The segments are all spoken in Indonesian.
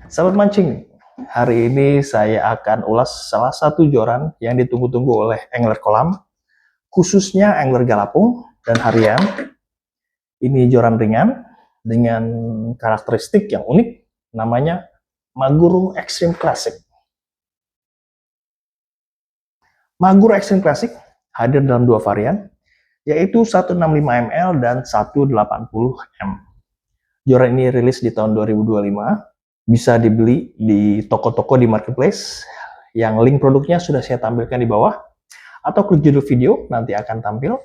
Sahabat mancing, hari ini saya akan ulas salah satu joran yang ditunggu-tunggu oleh angler kolam, khususnya angler galapung dan harian. Ini joran ringan dengan karakteristik yang unik, namanya Maguro Extreme Classic. Maguro Extreme Classic hadir dalam dua varian, yaitu 165 ml dan 180 m. Joran ini rilis di tahun 2025, bisa dibeli di toko-toko di marketplace, yang link produknya sudah saya tampilkan di bawah, atau klik judul video, nanti akan tampil.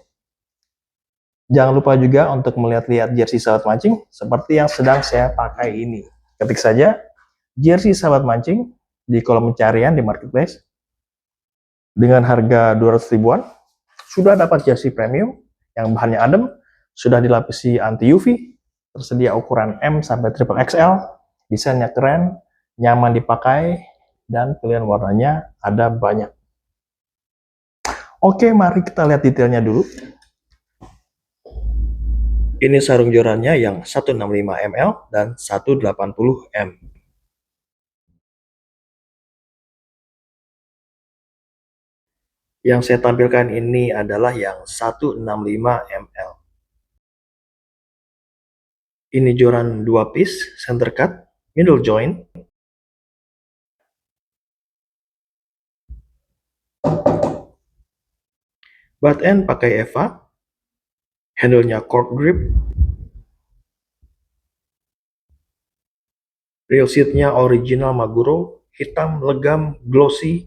Jangan lupa juga untuk melihat-lihat jersey sahabat mancing, seperti yang sedang saya pakai ini. Ketik saja jersey sahabat mancing di kolom pencarian di marketplace, dengan harga 200 ribuan, sudah dapat jersey premium, yang bahannya adem, sudah dilapisi anti UV, tersedia ukuran M sampai triple XL, desainnya keren, nyaman dipakai, dan pilihan warnanya ada banyak. Oke, mari kita lihat detailnya dulu. Ini sarung jorannya yang 165 ml dan 180 m. Yang saya tampilkan ini adalah yang 165 ml. Ini joran 2 piece, center cut, middle joint. Butt end pakai Eva. Handle-nya cork grip. Reel seat-nya original Maguro, hitam, legam, glossy.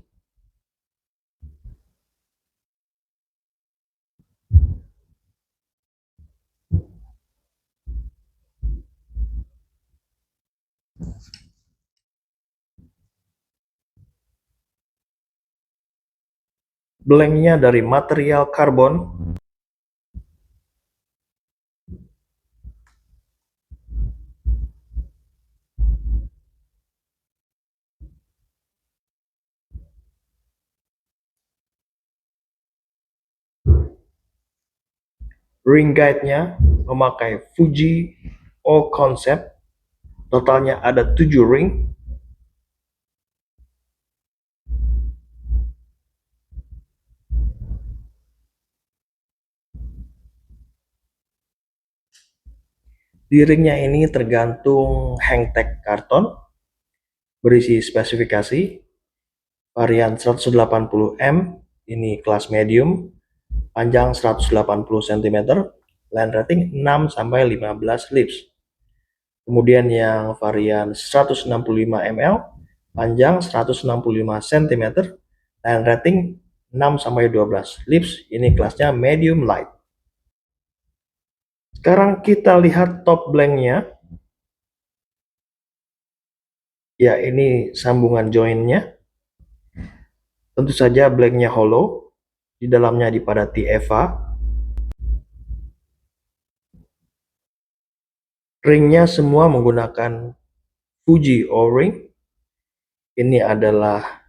Blanknya dari material karbon. Ring guide-nya memakai Fuji O Concept. Totalnya ada 7 ring. Di ringnya ini tergantung hang tag karton, berisi spesifikasi. Varian 180 m, ini kelas medium, panjang 180 cm, line rating 6-15 lips. Kemudian yang varian 165 ml, panjang 165 cm, line rating 6-12 lips, ini kelasnya medium light. Sekarang kita lihat top blanknya. Ya, ini sambungan joinnya. Tentu saja blanknya hollow, di dalamnya dipadati Eva. Ringnya semua menggunakan Fuji O-ring. Ini adalah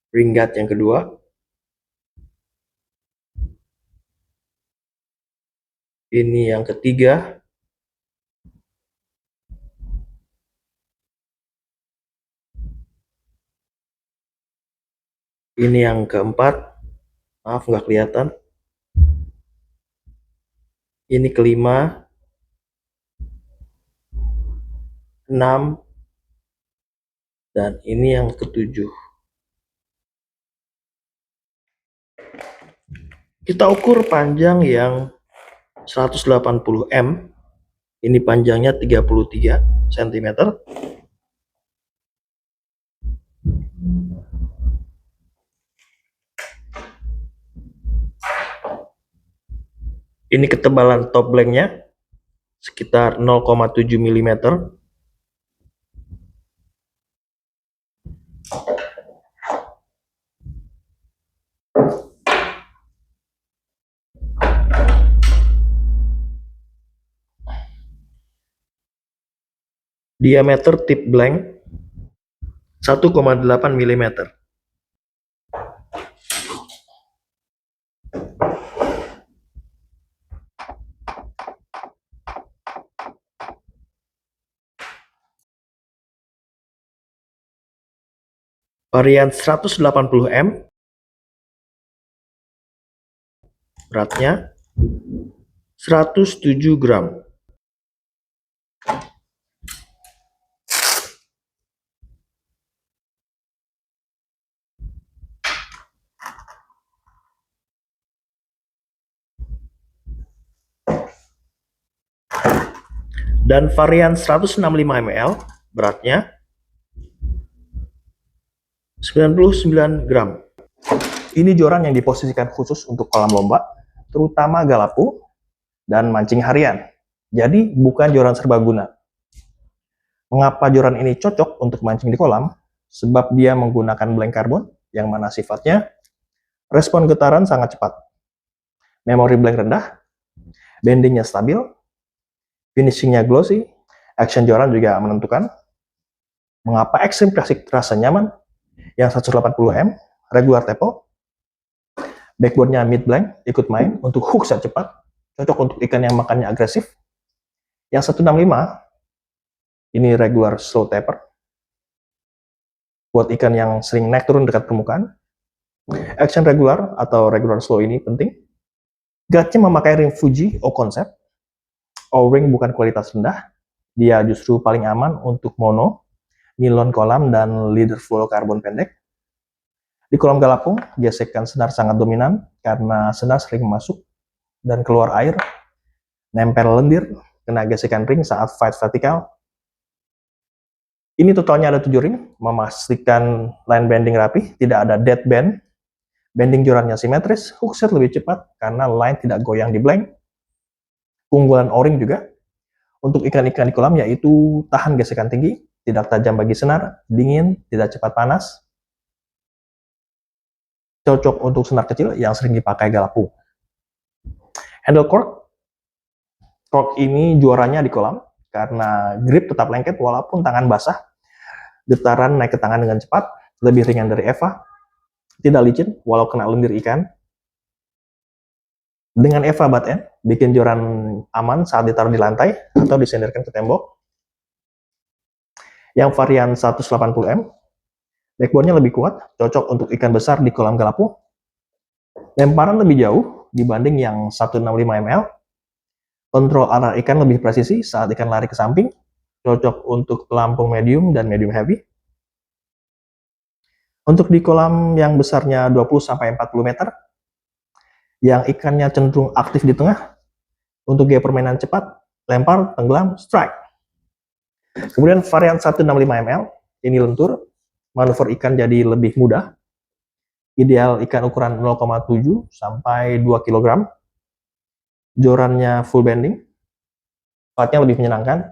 ring guard yang kedua. Ini yang ketiga. Ini yang keempat. Maaf nggak kelihatan. Ini kelima. 6. Dan ini yang ketujuh. Kita ukur panjang yang 180 m. Ini panjangnya 33 cm. Ini ketebalan top blanknya sekitar 0,7 mm. Diameter tip blank 1,8 mm. Varian 180M, beratnya 107 gram. Dan varian 165 ml, beratnya 99 gram. Ini joran yang diposisikan khusus untuk kolam lomba, terutama galapu dan mancing harian. Jadi bukan joran serbaguna. Mengapa joran ini cocok untuk mancing di kolam? Sebab dia menggunakan blank carbon yang mana sifatnya respon getaran sangat cepat, memori blank rendah, bendingnya stabil, finishingnya glossy, action joran juga menentukan. Mengapa Extreme Classic terasa nyaman? Yang 180M, regular tempo, backboardnya mid blank, ikut main untuk hook set cepat, cocok untuk ikan yang makannya agresif. Yang 165, ini regular slow taper, buat ikan yang sering naik turun dekat permukaan. Action regular atau regular slow ini penting. Gutnya memakai ring Fuji O concept. O-ring bukan kualitas rendah, dia justru paling aman untuk mono, nilon kolam, dan leader fluorokarbon pendek. Di kolam galapung, gesekan senar sangat dominan karena senar sering masuk dan keluar air, nempel lendir, kena gesekan ring saat fight vertikal. Ini totalnya ada 7 ring, memastikan line bending rapi, tidak ada dead bend, bending jorannya simetris, hook set lebih cepat karena line tidak goyang di blank. Keunggulan O-ring juga untuk ikan-ikan di kolam yaitu tahan gesekan tinggi, tidak tajam bagi senar, dingin, tidak cepat panas. Cocok untuk senar kecil yang sering dipakai galapung. Handle cork ini juaranya di kolam karena grip tetap lengket walaupun tangan basah. Getaran naik ke tangan dengan cepat, lebih ringan dari Eva, tidak licin walau kena lendir ikan. Dengan Eva butt end, bikin joran aman saat ditaruh di lantai atau disenderkan ke tembok. Yang varian 180M, backbone-nya lebih kuat, cocok untuk ikan besar di kolam galapung. Lemparan lebih jauh dibanding yang 165 ml. Kontrol arah ikan lebih presisi saat ikan lari ke samping, cocok untuk pelampung medium dan medium heavy. Untuk di kolam yang besarnya 20-40 meter, yang ikannya cenderung aktif di tengah, untuk gaya permainan cepat, lempar, tenggelam, strike. Kemudian varian 165 ml, ini lentur, manuver ikan jadi lebih mudah. Ideal ikan ukuran 0,7 sampai 2 kg. Jorannya full bending, fatnya lebih menyenangkan,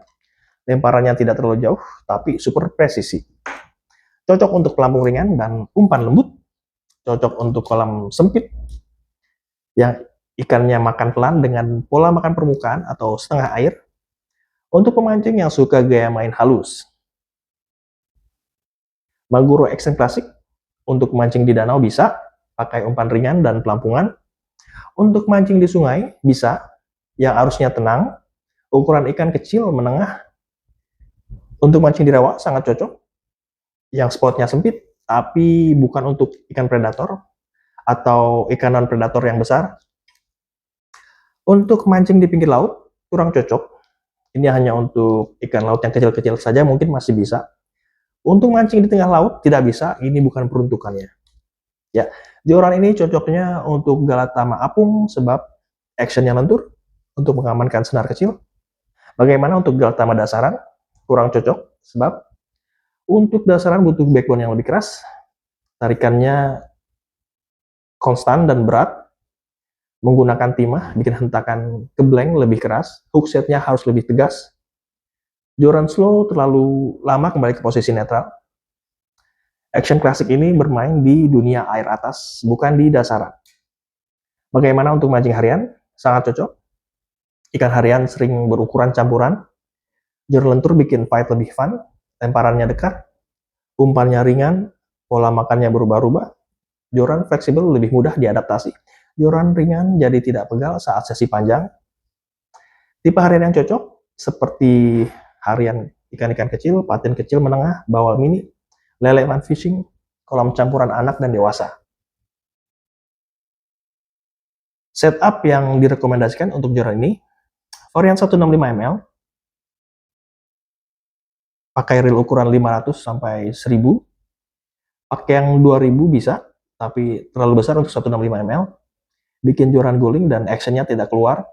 lemparannya tidak terlalu jauh, tapi super presisi. Cocok untuk pelampung ringan dan umpan lembut, cocok untuk kolam sempit, yang ikannya makan pelan dengan pola makan permukaan atau setengah air, untuk pemancing yang suka gaya main halus. Maguro Extreme Classic, untuk mancing di danau bisa, pakai umpan ringan dan pelampungan. Untuk mancing di sungai bisa, yang arusnya tenang, ukuran ikan kecil menengah. Untuk mancing di rawa sangat cocok, yang spotnya sempit, tapi bukan untuk ikan predator atau ikan non predator yang besar. Untuk mancing di pinggir laut kurang cocok, ini hanya untuk ikan laut yang kecil-kecil saja mungkin masih bisa. Untuk mancing di tengah laut tidak bisa, ini bukan peruntukannya. Ya, joran ini cocoknya untuk galatama apung sebab actionnya lentur untuk mengamankan senar kecil. Bagaimana untuk galatama dasaran? Kurang cocok sebab untuk dasaran butuh backbone yang lebih keras, tarikannya konstan dan berat, menggunakan timah bikin hentakan ke blank lebih keras, hook setnya harus lebih tegas. Joran slow terlalu lama kembali ke posisi netral. Action Classic ini bermain di dunia air atas, bukan di dasaran. Bagaimana untuk mancing harian? Sangat cocok. Ikan harian sering berukuran campuran. Joran lentur bikin fight lebih fun. Lemparannya dekat. Umpannya ringan. Pola makannya berubah-ubah. Joran fleksibel lebih mudah diadaptasi. Joran ringan jadi tidak pegal saat sesi panjang. Tipe harian yang cocok seperti harian ikan-ikan kecil, patin kecil menengah, bawal mini, lele man fishing, kolam campuran anak dan dewasa. Setup yang direkomendasikan untuk joran ini, varian 165 ml, pakai reel ukuran 500 sampai 1000, pakai yang 2000 bisa, tapi terlalu besar untuk 165 ml, bikin joran guling dan actionnya tidak keluar.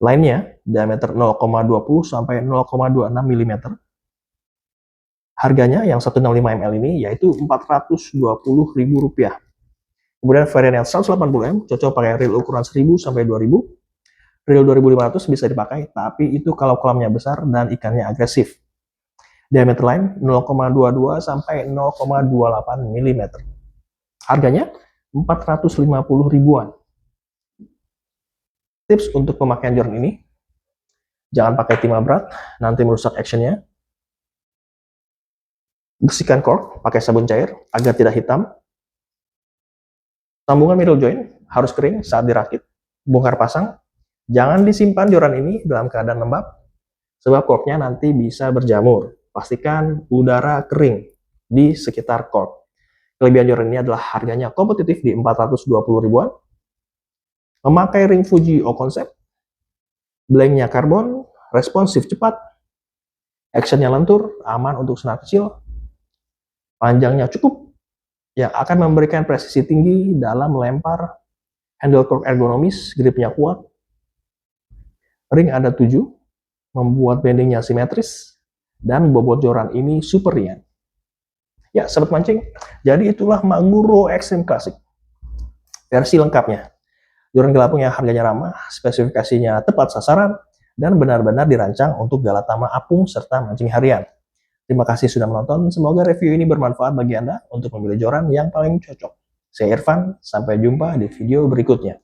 Lainnya, diameter 0,20 sampai 0,26 mm. Harganya yang 165 ml ini yaitu Rp420.000. Kemudian varian yang 180 m cocok pakai reel ukuran 1000 sampai 2000. Reel 2500 bisa dipakai, tapi itu kalau kolamnya besar dan ikannya agresif. Diameter lain 0,22 sampai 0,28 mm. Harganya 450 ribuan. Tips untuk pemakaian joran ini, jangan pakai timah berat, nanti merusak actionnya. Bersihkan cork pakai sabun cair agar tidak hitam. Sambungan middle joint harus kering saat dirakit. Bongkar pasang. Jangan disimpan joran ini dalam keadaan lembab, sebab corknya nanti bisa berjamur. Pastikan udara kering di sekitar cork. Kelebihan joran ini adalah harganya kompetitif di 420 ribuan. Memakai ring Fuji O Concept, blanknya karbon, responsif cepat, actionnya lentur, aman untuk senar kecil, panjangnya cukup, yang akan memberikan presisi tinggi dalam melempar, handle cork ergonomis, gripnya kuat, ring ada 7, membuat bendingnya simetris, dan bobot joran ini super ringan. Ya, sobat mancing, jadi itulah Maguro Extreme Classic versi lengkapnya. Joran gelapung yang harganya ramah, spesifikasinya tepat sasaran, dan benar-benar dirancang untuk galatama apung serta mancing harian. Terima kasih sudah menonton, semoga review ini bermanfaat bagi Anda untuk memilih joran yang paling cocok. Saya Irfan, sampai jumpa di video berikutnya.